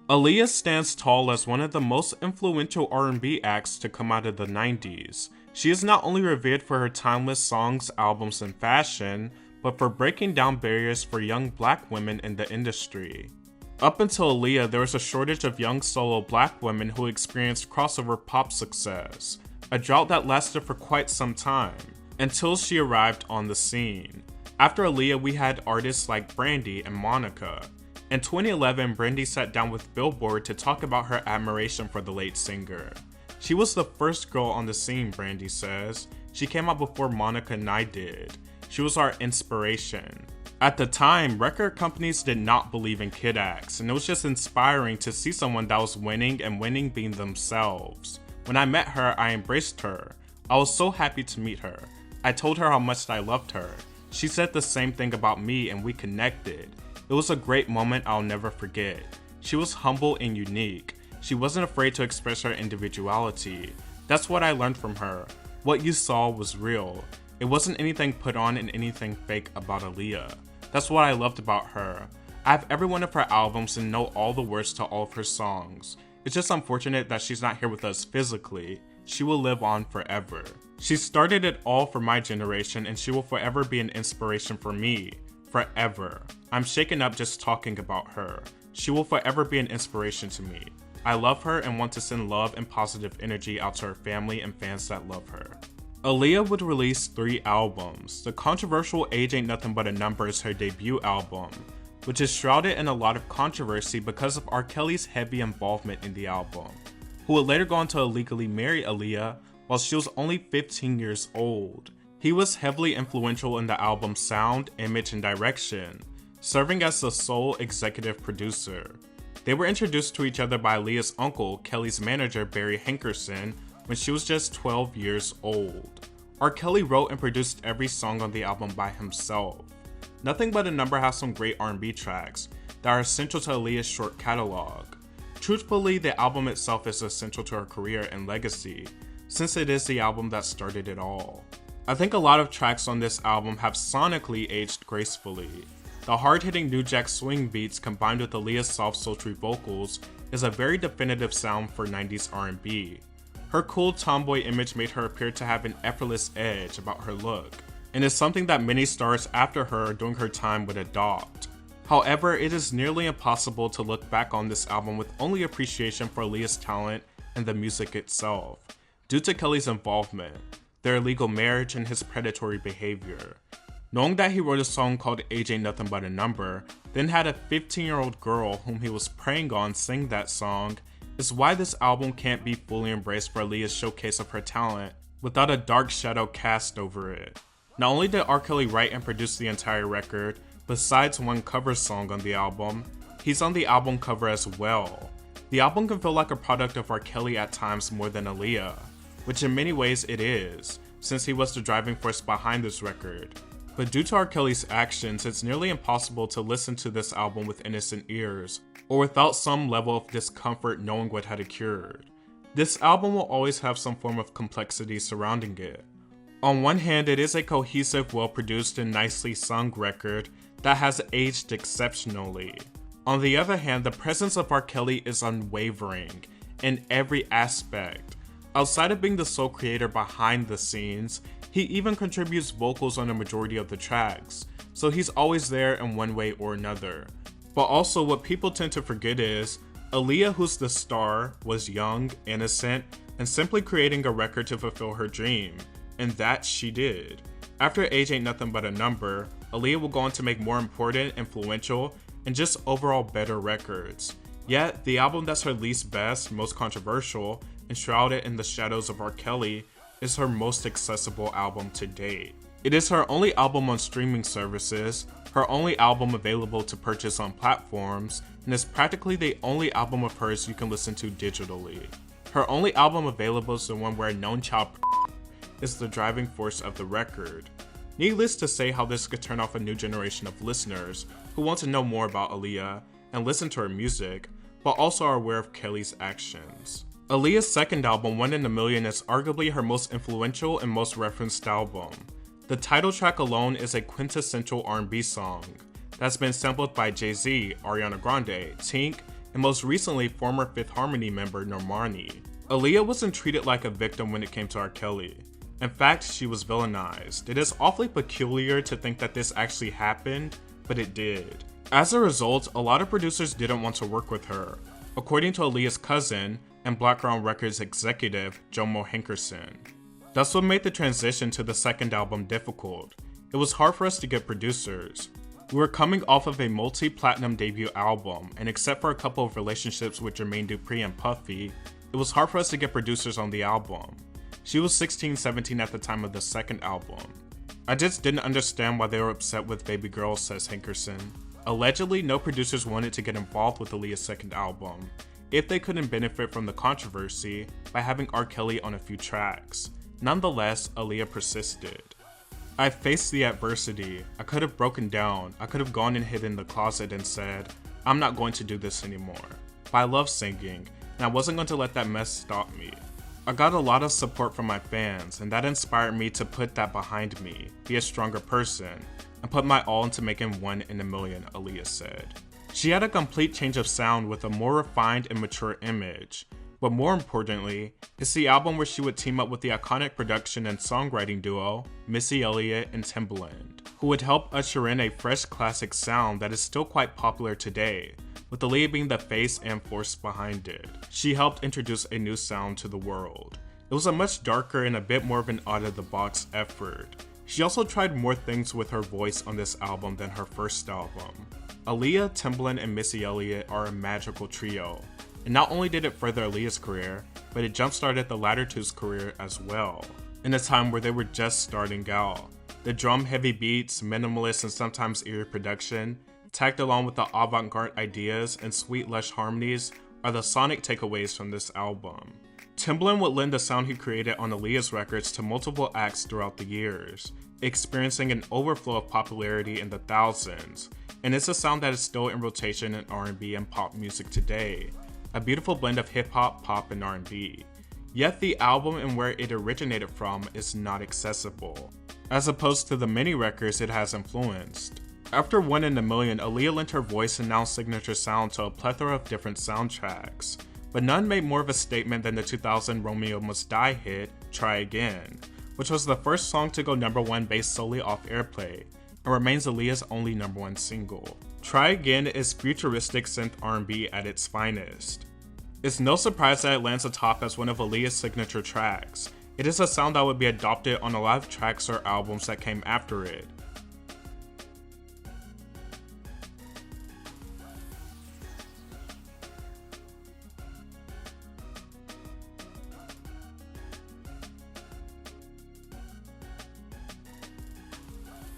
Aaliyah stands tall as one of the most influential R&B acts to come out of the 90s. She is not only revered for her timeless songs, albums, and fashion, but for breaking down barriers for young black women in the industry. Up until Aaliyah, there was a shortage of young solo black women who experienced crossover pop success, a drought that lasted for quite some time, until she arrived on the scene. After Aaliyah, we had artists like Brandy and Monica. In 2011, Brandy sat down with Billboard to talk about her admiration for the late singer. She was the first girl on the scene, Brandy says. She came out before Monica and I did. She was our inspiration. At the time, record companies did not believe in kid acts, and it was just inspiring to see someone that was winning and winning being themselves. When I met her, I embraced her. I was so happy to meet her. I told her how much I loved her. She said the same thing about me and we connected. It was a great moment I'll never forget. She was humble and unique. She wasn't afraid to express her individuality. That's what I learned from her. What you saw was real. It wasn't anything put on and anything fake about Aaliyah. That's what I loved about her. I have every one of her albums and know all the words to all of her songs. It's just unfortunate that she's not here with us physically. She will live on forever. She started it all for my generation and she will forever be an inspiration for me. Forever. I'm shaken up just talking about her. She will forever be an inspiration to me. I love her and want to send love and positive energy out to her family and fans that love her. Aaliyah would release 3 albums. The controversial Age Ain't Nothing But a Number is her debut album, which is shrouded in a lot of controversy because of R. Kelly's heavy involvement in the album, who would later go on to illegally marry Aaliyah while she was only 15 years old. He was heavily influential in the album's sound, image, and direction, serving as the sole executive producer. They were introduced to each other by Aaliyah's uncle, Kelly's manager Barry Hankerson, when she was just 12 years old. R. Kelly wrote and produced every song on the album by himself. Nothing But a Number has some great R&B tracks that are essential to Aaliyah's short catalog. Truthfully, the album itself is essential to her career and legacy, since it is the album that started it all. I think a lot of tracks on this album have sonically aged gracefully. The hard-hitting New Jack Swing beats combined with Aaliyah's soft sultry vocals is a very definitive sound for 90s R&B. Her cool tomboy image made her appear to have an effortless edge about her look, and is something that many stars after her during her time would adopt. However, it is nearly impossible to look back on this album with only appreciation for Aaliyah's talent and the music itself, due to Kelly's involvement, their illegal marriage, and his predatory behavior. Knowing that he wrote a song called Age Ain't Nothing But a Number, then had a 15-year-old girl whom he was preying on sing that song, is why this album can't be fully embraced for Aaliyah's showcase of her talent without a dark shadow cast over it. Not only did R. Kelly write and produce the entire record, besides one cover song on the album, he's on the album cover as well. The album can feel like a product of R. Kelly at times more than Aaliyah, which in many ways it is, since he was the driving force behind this record. But due to R. Kelly's actions, it's nearly impossible to listen to this album with innocent ears, or without some level of discomfort knowing what had occurred. This album will always have some form of complexity surrounding it. On one hand, it is a cohesive, well-produced, and nicely sung record that has aged exceptionally. On the other hand, the presence of R. Kelly is unwavering in every aspect. Outside of being the sole creator behind the scenes, he even contributes vocals on a majority of the tracks, so he's always there in one way or another. But also, what people tend to forget is, Aaliyah, who's the star, was young, innocent, and simply creating a record to fulfill her dream, and that she did. After Age Ain't Nothing But a Number, Aaliyah will go on to make more important, influential, and just overall better records. Yet, the album that's her least best, most controversial, and shrouded in the shadows of R. Kelly, is her most accessible album to date. It is her only album on streaming services, her only album available to purchase on platforms, and is practically the only album of hers you can listen to digitally. Her only album available is the one where Known Child is the driving force of the record. Needless to say how this could turn off a new generation of listeners who want to know more about Aaliyah and listen to her music, but also are aware of Kelly's actions. Aaliyah's second album, 1 in a Million, is arguably her most influential and most referenced album. The title track alone is a quintessential R&B song that's been sampled by Jay-Z, Ariana Grande, Tink, and most recently former Fifth Harmony member Normani. Aaliyah wasn't treated like a victim when it came to R. Kelly. In fact, she was villainized. It is awfully peculiar to think that this actually happened, but it did. As a result, a lot of producers didn't want to work with her, according to Aaliyah's cousin and Blackground Records executive Jomo Hankerson. That's what made the transition to the second album difficult. It was hard for us to get producers. We were coming off of a multi-platinum debut album, and except for a couple of relationships with Jermaine Dupri and Puffy, it was hard for us to get producers on the album. She was 16, 17 at the time of the second album. I just didn't understand why they were upset with Baby Girl, says Hankerson. Allegedly, no producers wanted to get involved with Aaliyah's second album, if they couldn't benefit from the controversy by having R. Kelly on a few tracks. Nonetheless, Aaliyah persisted. I faced the adversity. I could have broken down. I could have gone and hid in the closet and said, I'm not going to do this anymore. But I love singing, and I wasn't going to let that mess stop me. I got a lot of support from my fans, and that inspired me to put that behind me, be a stronger person, and put my all into making 1 in a Million, Aaliyah said. She had a complete change of sound with a more refined and mature image. But more importantly, it's the album where she would team up with the iconic production and songwriting duo, Missy Elliott and Timbaland, who would help usher in a fresh classic sound that is still quite popular today, with Aaliyah being the face and force behind it. She helped introduce a new sound to the world. It was a much darker and a bit more of an out-of-the-box effort. She also tried more things with her voice on this album than her first album. Aaliyah, Timbaland, and Missy Elliott are a magical trio. And not only did it further Aaliyah's career, but it jump-started the latter two's career as well, in a time where they were just starting out. The drum-heavy beats, minimalist and sometimes eerie production, tagged along with the avant-garde ideas and sweet lush harmonies, are the sonic takeaways from this album. Timbaland would lend the sound he created on Aaliyah's records to multiple acts throughout the years, experiencing an overflow of popularity in the thousands, and it's a sound that is still in rotation in R&B and pop music today. A beautiful blend of hip-hop, pop, and R&B. Yet the album and where it originated from is not accessible, as opposed to the many records it has influenced. After 1 in a Million, Aaliyah lent her voice and now signature sound to a plethora of different soundtracks, but none made more of a statement than the 2000 Romeo Must Die hit, Try Again, which was the first song to go #1 based solely off airplay, and remains Aaliyah's only #1 single. Try Again is futuristic synth R&B at its finest. It's no surprise that it lands atop as one of Aaliyah's signature tracks. It is a sound that would be adopted on a lot of tracks or albums that came after it.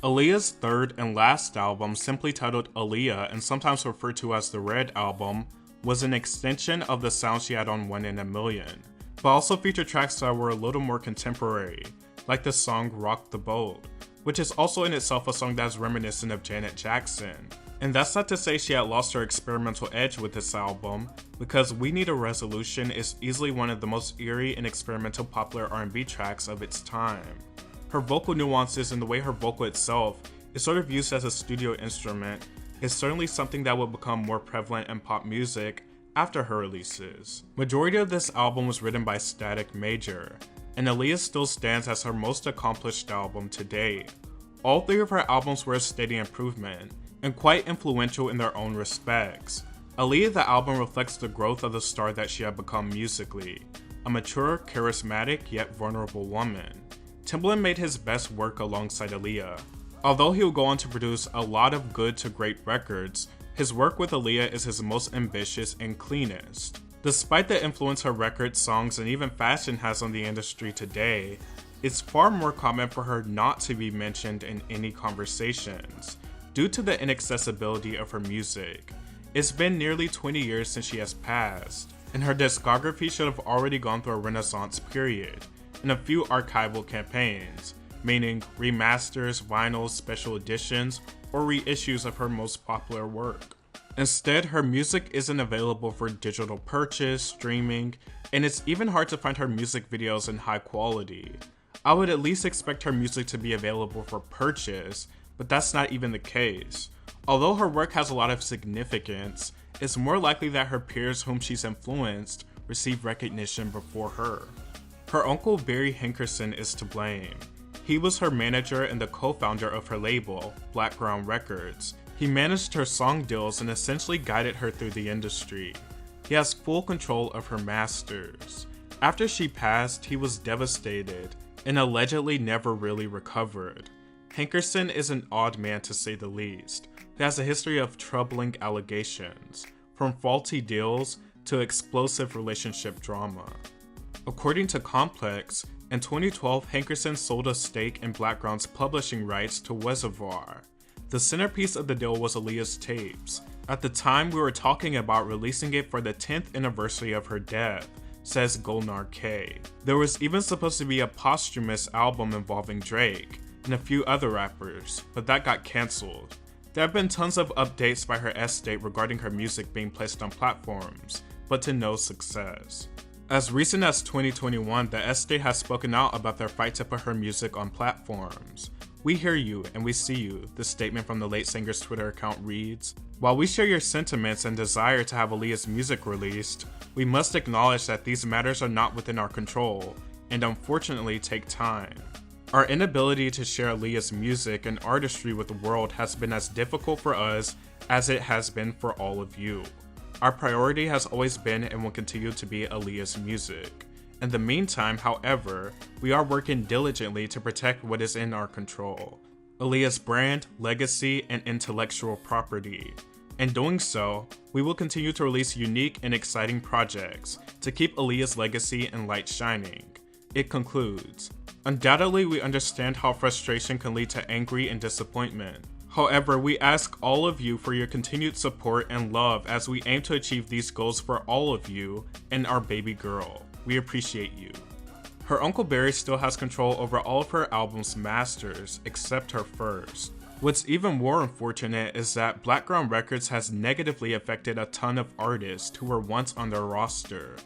Aaliyah's third and last album, simply titled Aaliyah and sometimes referred to as the Red Album, was an extension of the sound she had on 1 in a Million, but also featured tracks that were a little more contemporary, like the song Rock the Boat, which is also in itself a song that is reminiscent of Janet Jackson. And that's not to say she had lost her experimental edge with this album, because We Need a Resolution is easily one of the most eerie and experimental popular R&B tracks of its time. Her vocal nuances and the way her vocal itself is sort of used as a studio instrument is certainly something that would become more prevalent in pop music after her releases. Majority of this album was written by Static Major, and Aaliyah still stands as her most accomplished album to date. All three of her albums were a steady improvement, and quite influential in their own respects. Aaliyah, the album, reflects the growth of the star that she had become musically, a mature, charismatic, yet vulnerable woman. Timbaland made his best work alongside Aaliyah. Although he will go on to produce a lot of good to great records, his work with Aaliyah is his most ambitious and cleanest. Despite the influence her records, songs, and even fashion has on the industry today, it's far more common for her not to be mentioned in any conversations. due to the inaccessibility of her music. It's been nearly 20 years since she has passed, and her discography should have already gone through a renaissance period, and a few archival campaigns, meaning remasters, vinyls, special editions, or reissues of her most popular work. Instead, her music isn't available for digital purchase, streaming, and it's even hard to find her music videos in high quality. I would at least expect her music to be available for purchase, but that's not even the case. Although her work has a lot of significance, it's more likely that her peers whom she's influenced receive recognition before her. Her uncle Barry Hankerson is to blame. He was her manager and the co-founder of her label, Blackground Records. He managed her song deals and essentially guided her through the industry. He has full control of her masters. After she passed, he was devastated and allegedly never really recovered. Hankerson is an odd man to say the least. He has a history of troubling allegations, from faulty deals to explosive relationship drama. According to Complex, in 2012, Hankerson sold a stake in Blackground's publishing rights to Reservoir. The centerpiece of the deal was Aaliyah's tapes. At the time, we were talking about releasing it for the 10th anniversary of her death, says Golnar K. There was even supposed to be a posthumous album involving Drake and a few other rappers, but that got cancelled. There have been tons of updates by her estate regarding her music being placed on platforms, but to no success. As recent as 2021, the estate has spoken out about their fight to put her music on platforms. "We hear you and we see you," the statement from the late singer's Twitter account reads. "While we share your sentiments and desire to have Aaliyah's music released, we must acknowledge that these matters are not within our control, and unfortunately take time. Our inability to share Aaliyah's music and artistry with the world has been as difficult for us as it has been for all of you. Our priority has always been and will continue to be Aaliyah's music. In the meantime, however, we are working diligently to protect what is in our control: Aaliyah's brand, legacy, and intellectual property. In doing so, we will continue to release unique and exciting projects to keep Aaliyah's legacy and light shining." It concludes, "Undoubtedly, we understand how frustration can lead to angry and disappointment. However, we ask all of you for your continued support and love as we aim to achieve these goals for all of you and our baby girl. We appreciate you." Her Uncle Barry still has control over all of her album's masters, except her first. What's even more unfortunate is that Blackground Records has negatively affected a ton of artists who were once on their roster.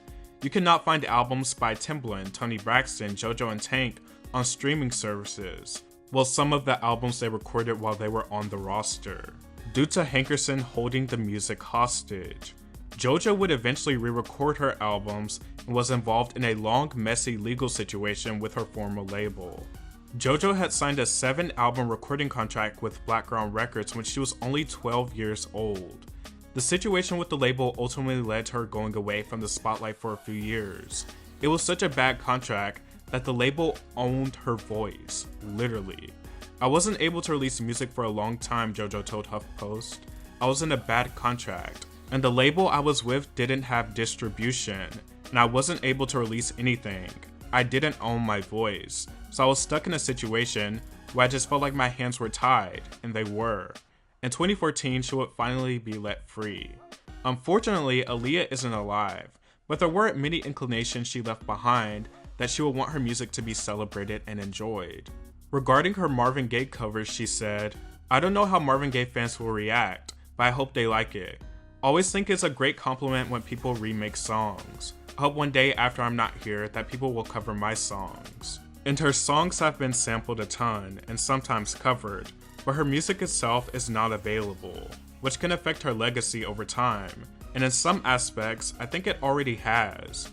You cannot find albums by Timbaland, Toni Braxton, JoJo and Tank on streaming services, while some of the albums they recorded while they were on the roster, due to Hankerson holding the music hostage. JoJo would eventually re-record her albums and was involved in a long, messy legal situation with her former label. JoJo had signed a 7-album recording contract with Blackground Records when she was only 12 years old. The situation with the label ultimately led to her going away from the spotlight for a few years. It was such a bad contract that the label owned her voice, literally. "I wasn't able to release music for a long time," JoJo told HuffPost. "I was in a bad contract, and the label I was with didn't have distribution, and I wasn't able to release anything. I didn't own my voice, so I was stuck in a situation where I just felt like my hands were tied, and they were. In 2014, she would finally be let free." Unfortunately, Aaliyah isn't alive, but there were many inclinations she left behind that she would want her music to be celebrated and enjoyed. Regarding her Marvin Gaye covers, she said, "I don't know how Marvin Gaye fans will react, but I hope they like it. Always think it's a great compliment when people remake songs. I hope one day after I'm not here that people will cover my songs." And her songs have been sampled a ton and sometimes covered, but her music itself is not available, which can affect her legacy over time, and in some aspects, I think it already has.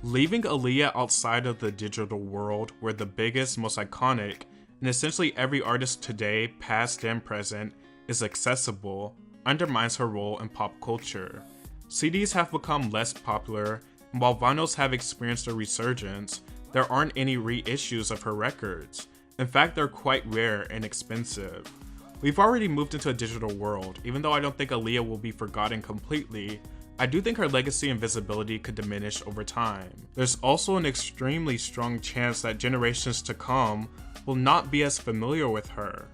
Leaving Aaliyah outside of the digital world, where the biggest, most iconic, and essentially every artist today, past and present, is accessible, undermines her role in pop culture. CDs have become less popular, and while vinyls have experienced a resurgence, there aren't any reissues of her records. In fact, they're quite rare and expensive. We've already moved into a digital world. Even though I don't think Aaliyah will be forgotten completely, I do think her legacy and visibility could diminish over time. There's also an extremely strong chance that generations to come will not be as familiar with her.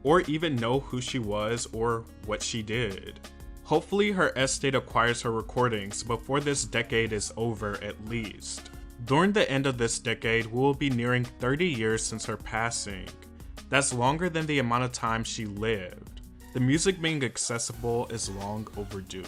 or even know who she was or what she did. Hopefully her estate acquires her recordings before this decade is over at least. During the end of this decade, we will be nearing 30 years since her passing. That's longer than the amount of time she lived. The music being accessible is long overdue.